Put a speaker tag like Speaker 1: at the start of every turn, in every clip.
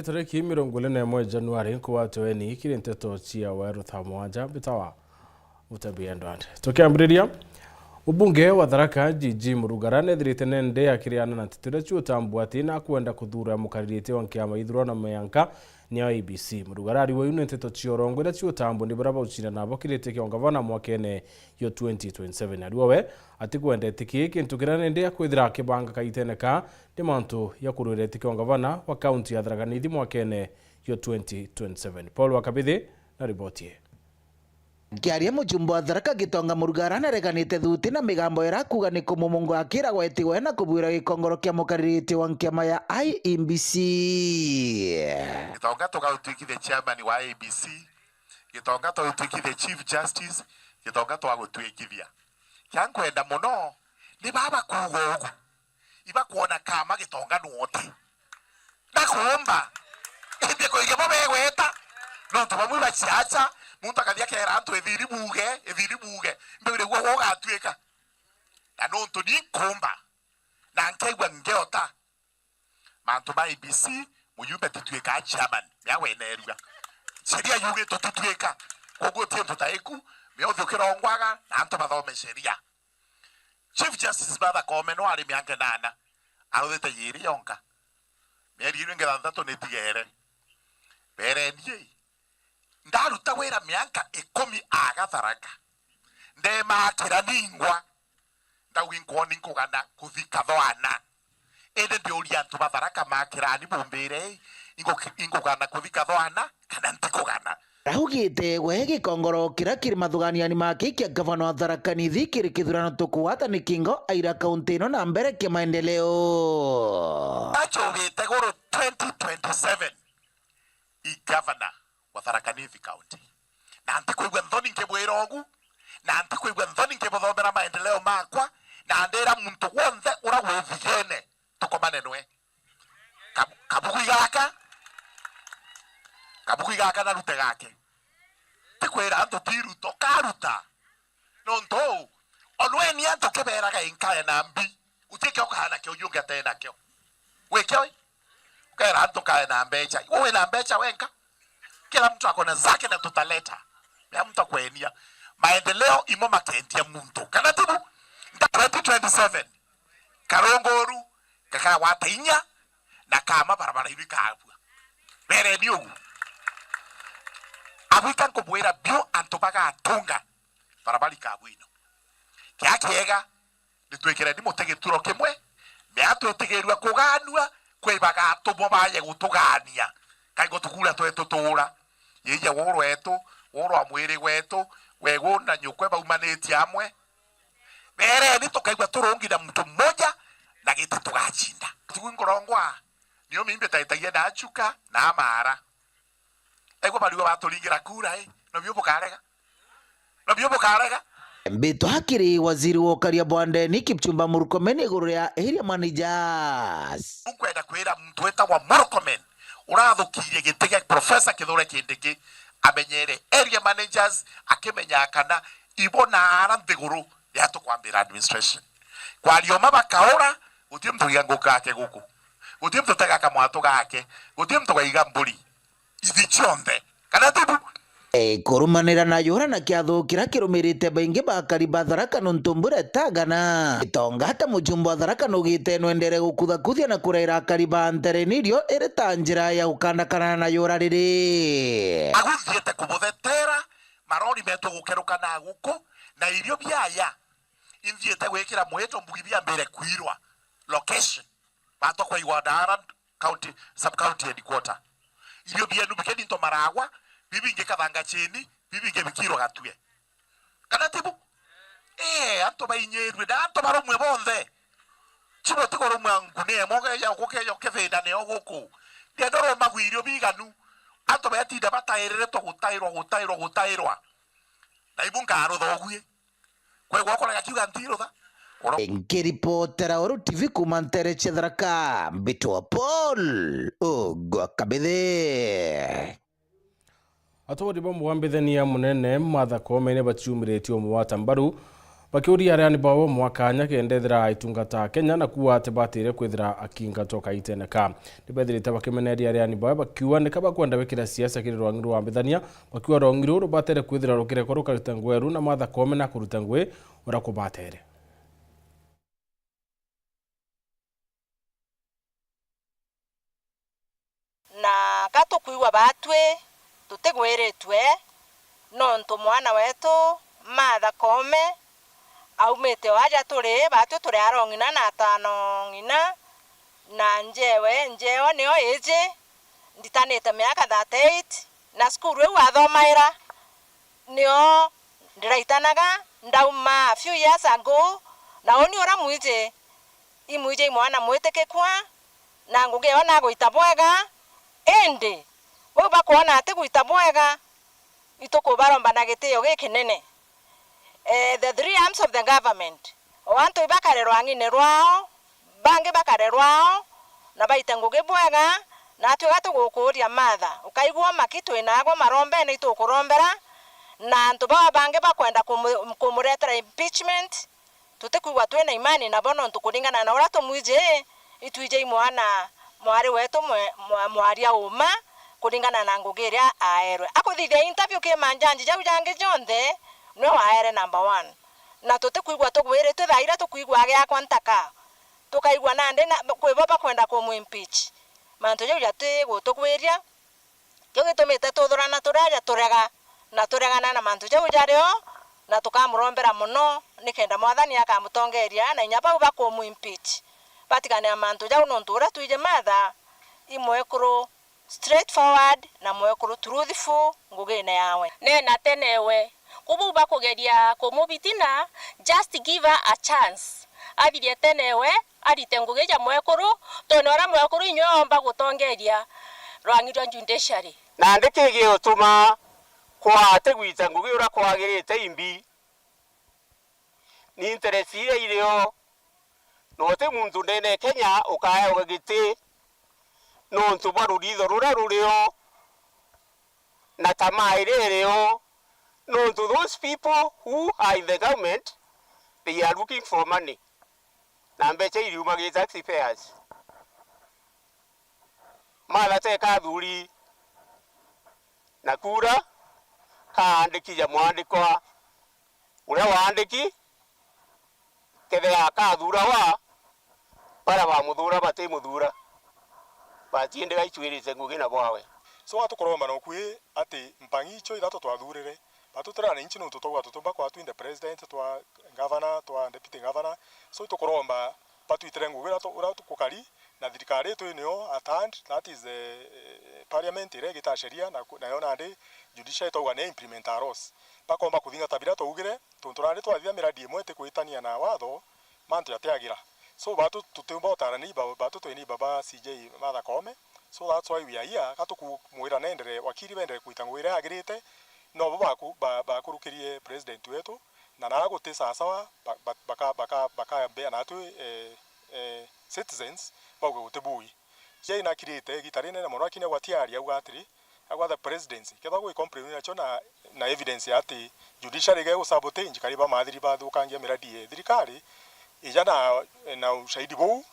Speaker 1: ni tariki 21 Januari kwa toeni kile nteto chia weru thamwanja bitawa utabiendwande tukiambiriria ubunge wa Tharaka Jiji Murugara nethirite nende akiriana na titire chuo tambwati na kwenda kuthura mukaririte wa kiama ithuro na meyanka ni ABC Murugara ari wayu nteto chiorongo ira chuo tambo ni baraba uchina nabo kirite kiongavana mwakene yo 2027 ariwe ati kwenda tiki kintu kirane nende akwithira kibanga kaiteneka ni mantu ya kururete kiongavana wa county ya Tharaka Nithi mwakene yo 2027 Paul Wakabithi na ripoti
Speaker 2: Kiaria mujumbo wa Tharaka Gitonga Murugara nareganite thuti na migambo irakuga ni kumumungu akira gwetiwe na kubwira gikongoro kia mukaririte wa nkiama ya IEBC.
Speaker 3: Gitonga tugautuikithe chairman wa IEBC, Gitonga tugautuikithe chief justice, Gitonga tugautuikithia. Kyankwenda muno ni baba kugo ugu. Iba kuona kama Gitonga nuote. Ndakuomba. Ende ko igebo begweta. No tubamu bachiacha. Muntu akathia kera antu ethiri buge mbere gwo gatuika na no ntu ni komba na nkaigwa ngeota mantu ba IEBC muyumbe tutuika chairman yawe neruga sheria yuge tutuika kogo tiento taiku me othukira ongwaga na antu bathome sheria Chief Justice Baba Komeno ari mianke nana aruthete yiri yonka meri ngira thato netigere bere ndiye ndaruta wera mianka 10 aga Tharaka ndema kiraningwa ndawinko ninkugana kuthika thwana ende ndiuria antu ba Tharaka makirani bumbire ingugana kuthika thwana kana ntikugana
Speaker 2: Rahugite we gikongoro kira kiri mathuganiani make kia gavana wa Tharaka Nithi kiri kithurano tukuwata ni kingo aira kaunti ino na mbere kia maendeleo
Speaker 3: achogite goro 2027 i-governor wa Tharaka Nithi County. Na antikuigwe nthoni nkebwira ogu, na antikuigwe nthoni nkebothomera maendeleo makwa, na ndera muntu wonthe ura gwithigene tukomane nwe. Kabuku igaka na rute gake. Tikwira antu tiruto karuta. No nto onweni antu keberaga inkae na mbi. Utike okahana kyo yunga tena kyo. Wekyo? Kaira antu kae na mbecha. Wewe na mbecha wenka? Kila mtu akona zake na tutaleta. Ya mtu kwenia. Maendeleo imo makentia muntu. Kana tibu? Nda 2027. Karongoru. Kaka watainya. Na kama barabara hivi kaabua. Bere ni ugu. Awikan kubwera bio antobaga atunga. Barabara kaabu ino. Kia kiega. Nituekere ni mutege turo kimwe. Meatu utegerua kuganua. Kwebaga atobo baye gutugania. Kaigo tukula tutura. Yeye woro eto, woro amwere weto, wego na nyukwe baumaneti amwe. Bere ni tokaigwa turongira mtu mmoja na gite tugachinda. Tugingorongwa. Niyo mimbe taitagia na achuka na amara. Ego baliwa batulingira kura no byo bukarega.
Speaker 2: Mbito hakiri waziri wa Karia Bwande ni Kipchumba Murkomen iguru ya area managers.
Speaker 3: Unkwenda kwera mtu weta wa Murkomen. Urathukirie gitege Professor Kithure Kindiki amenyere area managers akimenya kana ibona aranthiguru ya tukwambira administration kwa lioma bakaora utie mtu yanguka ake guku utie mtu tega kamwatu gake utie mtu gaiga mburi ithichonde kana tibu
Speaker 2: kurumanira na yora na kiathukira kirumirite baingi bakari ba Tharaka nuntumbure tagana Gitonga hata mujumbo wa Tharaka nugite nwendere gukuthakuthia na kuraira akari ba nterenirio iri ta njira ya gukandakana na yora riri
Speaker 3: aguthiete kubuthetera marori metu gukeruka na guko na irio biaya inthiete gwikira mweto mbugi bia mbere kwirwa location bato kwa Iwadara county sub county headquarter irio bia nubikeni to maragwa bibinge kathanga chini bibinge bikiro gatue kana tibu anto bainyeru da anto baromwe bonthe chibo tikoro mwangu ne moge ya gokeyo keveda ne oguku de ndoro magwirio biganu anto batinda batairire to gutairwa na ibunga aro thogwie kwe gwakora gakiuga ntiro tha
Speaker 2: Ngiripotera Oro TV kumantere Tharaka Mbitwa Paul Wakabithi
Speaker 1: Atodi bombo wambithania munene Martha Koome ne bachiumiretio muwata mbaru bakiuria areani bao mwakanya kendethira itungata Kenya na kuwa tebatire kwithira akingato kaiteneka nibethirite bakimeneria areani bao bakiwa nikaba kwenda wikira siasa kiri rwangi rwa mbithania bakiwa rwangi ruru batere kwithira rukireko rukaruta ngweru na Martha Koome na kuruta ngwe ura kubatere
Speaker 4: na gato kuigwa batwe tutegweretwe nonto mwana wetu Martha Koome aumete waja turi batwe turi arongina na atano ngina na njeo niyo eje nditanete miaka 38 na skuru eu athomaira niyo ndiraitanaga ndauma a few years ago na oni ora mwije imwije mwana mwitikikwa na nguge ona guita bwega ende bo bakuona ate guita bwega itukubaromba na gitio gikinene the three arms of the government wantu ibakare rwangine rwao bange bakare rwao na baita nguge bwega na twiga tugukuria Martha ukaigwa makitu inago marombe na itukurombera na ntu bange bakwenda kumuretera impeachment tutekuigwa twena imani na bono ntukuringana na ura tumwije itwije mwana mwari wetu mwaria uma kuringana na ngugiria aerwe akuthithia interview ke manjanji jau jange jonde no aere number 1 na tutekuigwa tugwire tuthaira tukuigwa gya kwantaka tukaigwa nande na kwiboba kwenda impeach mantu jau jate gutugwiria kyo gitumite tuthurana turaja turega na turegana na mantu jau jario na tukamurombera muno nikenda mwathani akamutongeria na inya bau impeach batigane mantu jau nontura tuije Martha imwekuru straightforward na mwekuru truthful ngugine yawe
Speaker 5: nena tenewe kububa kugeria kumubitina just give her a chance abirie tenewe arite ngugeja mwekuru tonora mwekuru inyomba gutongeria rwangirwa judiciary
Speaker 6: na ndikigi utuma kwa tegwita ngugi ura kwagirite imbi ni interest ile ilio note muntu ndene Kenya ukaya ugagiti no ntubaru ritho rura rurio na tamaa irerio no to those people who are in the government they are looking for money na mbeche iriuma gi taxpayers mala te ka thuri na kura kaandiki ya mwandikwa ule waandiki kethea ka thura wa para ba muthura bate muthura batiende gaichwirite ngugina bwawe
Speaker 7: so atukoroma no kwi ati mpangi icho irato twathurire batutura na inchino tutogwa tutumba kwa twinde president twa governor twa deputy governor so tukoromba batuitire ngugira ura tukukari na thirikari yetu niyo attend that is the parliament iregita sheria na yona ndi judiciary togwa ne implementaros bakomba kuthinga tabira tugire tunturari twathia miradi imwe te kuitania na watho mantu yatiagira so batu tutumba utarani batu tweni baba CJ Martha Koome so that's why we are here katukumwira nendere wakiri bendere kuitangwira agirite no bakurukirie president wetu na naguti sasawa baka bea natu citizens bagwe gutebui je inakirite gitarine na mono akine gwatiaria ugatiri agwa the presidency ketha gwi complain nacho na evidence ati judiciary ge usabote njikari ba madhiri ba thukangia miradi thirikari ija na ushahidi bou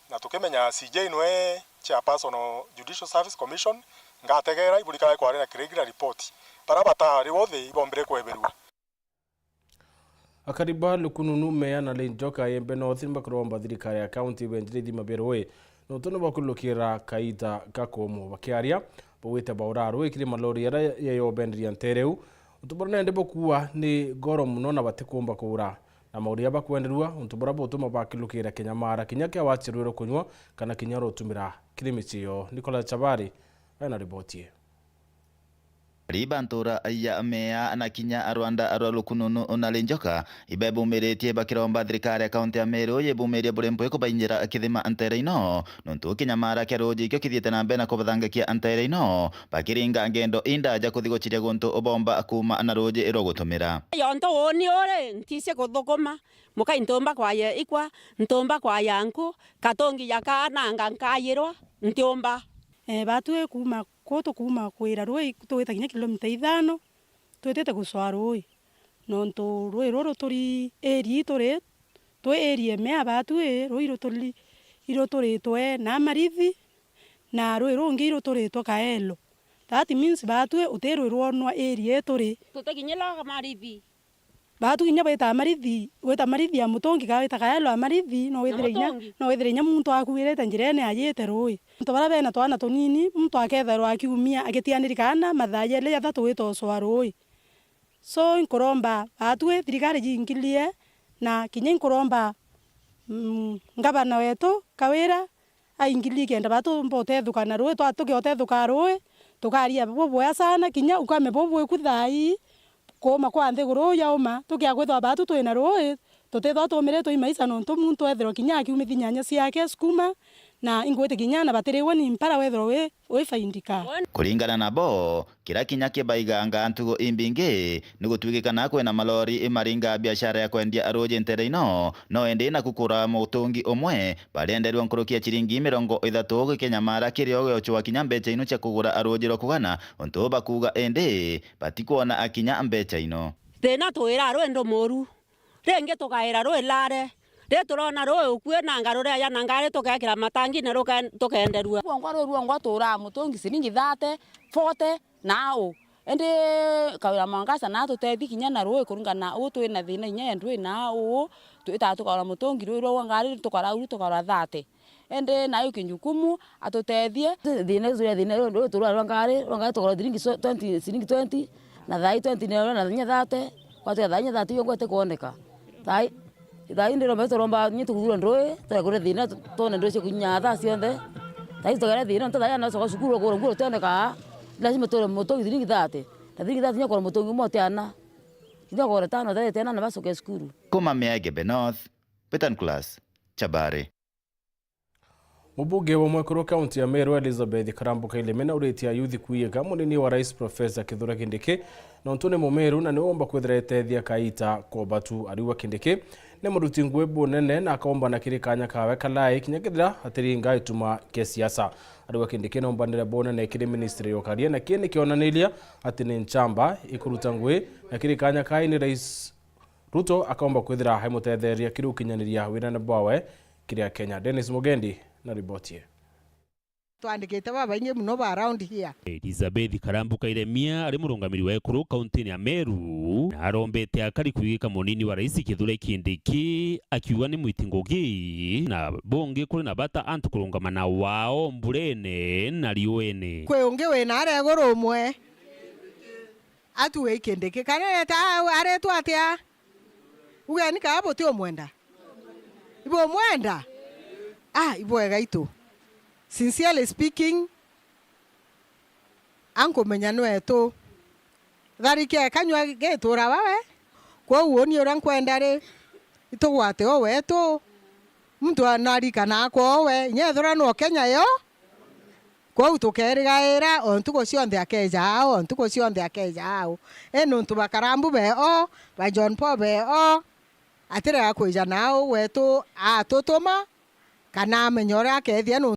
Speaker 7: na tukemenya CJ nwe chairperson of Judicial Service Commission ngategera ibulikae kware na regular report para batari wothe ibombere kweberwa
Speaker 1: akariba lukununu meya na lenjoka yembe no thimba kuromba thirikari ya county benjirithi maberwe no tono bakulukira kaita gakomo bakiaria bwite bauraro ikiri malori ya yo bendria ntereu utuborna ndebo kuwa ni goro muno na batikumba kuura na mauria bakwenderua untubora botuma bakilukira Kenya mara kinyake awachirwero kunywa kana kinyaro utumira kilimichio Nicola Chabari ana ribotie
Speaker 8: Ribantura ya meya na kinya arwanda arwalukununu unalenjoka ibebumiretie bakiromba thirikari ya kaunti ya Meru yebumiria burempo kubainjira kithima antereino nontu kinyamara keroji kyo kithiete na mbena kubathangakia antereino bakiringa ngendo indaja kuthigochiria guntu obomba kuma na roji irogutumira
Speaker 9: yonto woni ore ntise kuthukuma muka intomba kwaye ikwa ntomba kwa yanku katongi yakana ngankayirwa ntiomba
Speaker 10: batwe kuma kwira rui tuwita kinya kilomita 5 twetete guswa rui nonto roi roro turi eri turi to eri me abatu roi ro turi to na marithi na roi rongi ro turi to kaelo. That means batu utero ruonwa eri turi
Speaker 9: tutakinyela marithi
Speaker 10: batu kinya beta marithi ya mutongi ka beta kaelo amarithi no wetherinya muntu akuirete njirene ayete roi muntu bara bena twana tunini muntu aketherwa akiumia agitianirikana mathaye le athatu witoswa roi. So inkoromba batu thirikari jingilie na kinya inkoromba ngabana wetu kawira aingilie kenda batu mbotethukana roi twatukiothethuka roi tukaria boboya sana kinya ukame bobo kuthai koma kwa nthiguru yauma tukiagwithwa batu twina roi tutethwa tumire twi maisha nontu muntu ethero kinya akiumithi nyanya ciake skuma na ingwete kinya na batiriwe ni mpara wethero we faindika.
Speaker 8: Kuringana na bo kira kinya kibaiganga ntugo imbingi nigutwigikana kwena malori imaringa biashara ya kwendia aroje ntereino no ende na kukura mutungi omwe barenderwa nkurukia chiringi 30 Kenya mara kirio gyochwa kinya mbecha ino cha kugura aroje rokugana onto bakuga ende batikuona akinya mbecha ino
Speaker 9: thina twira rwendo moru renge tugaira rwilare turona roi ukue na ngarure ya nangare tukekira matangi na tukenderua
Speaker 11: ruongwa tura mutungi siringi 30 40 nao ende kawira mangasa na tutethi kinya na roi kurungana u twina thina inya ndui na u twita tukara mutungi roi ngari tukara 30 ende na yu kinjukumu atutethie thina roi tura ngari tukara siringi 20 na thai 20 na nya 30 kwa thai nya 30 yongwete kuoneka thai thai ndiro metoromba nyitu kugura ndoi tukagura thina tone ndoi kunya tha cionthe thai tukagura thina thai na soka sukuru nguro toneka lazima tore mutongi thiringi 30 na thiringi 30 nyakora mutongi motiana nyakora tano thai tena na basoke sukuru
Speaker 8: kuma Meage Benoth Petan Class Chabare.
Speaker 1: Mubunge wa Mwekuru kaunti ya Meru Elizabeth Karambuka Ilemena uretia yuthi kuiga munini wa rais Professor Kithure Kindiki na ntone mumeru na niomba kwethira tethia kaita kwa batu ariwa Kindiki ne muruti ngwebo nene na akaomba na kirikanya kawe kalai kinyakithira atiringa ituma kesiasa ariwa Kindiki nomba nire bona na kiri ministry yokaria na kiene kionanilia ati ni nchamba ikuruta ngwe na kirikanya kai ni rais Ruto akaomba kwethira haimutetheria kiru kinyaniria wina na bwawe kiria Kenya. Dennis Mugendi na riboti
Speaker 12: twandikite baba inge muno ba around here.
Speaker 13: Elizabeth Karambuka Ilemia ari murungamiri wa Ekuru kaunti ya Meru na arombete akari kwigika munini wa rais Kithure Kindiki akiuga ni mwitingugi na bonge kuri na bata antu kurungamana wao mburene na riwene
Speaker 12: kwe unge we na are goro mwe atu we Kindiki kana ta are tu atia uga ni ka boti omwenda ibo mwenda ibo egaitu. Sincerely speaking, anko menyano eto tharike kanywa getura wawe kwa uoni ora nkwendare itugwate o wetu mtu anarika nako we nyethora no Kenya yo kwa utukerigaira ontuko cionthe akejao ontuko cionthe akejao eno ntu bakarambu be o ba John Paul be o atire akwija nao wetu atutuma kana menyora akethia no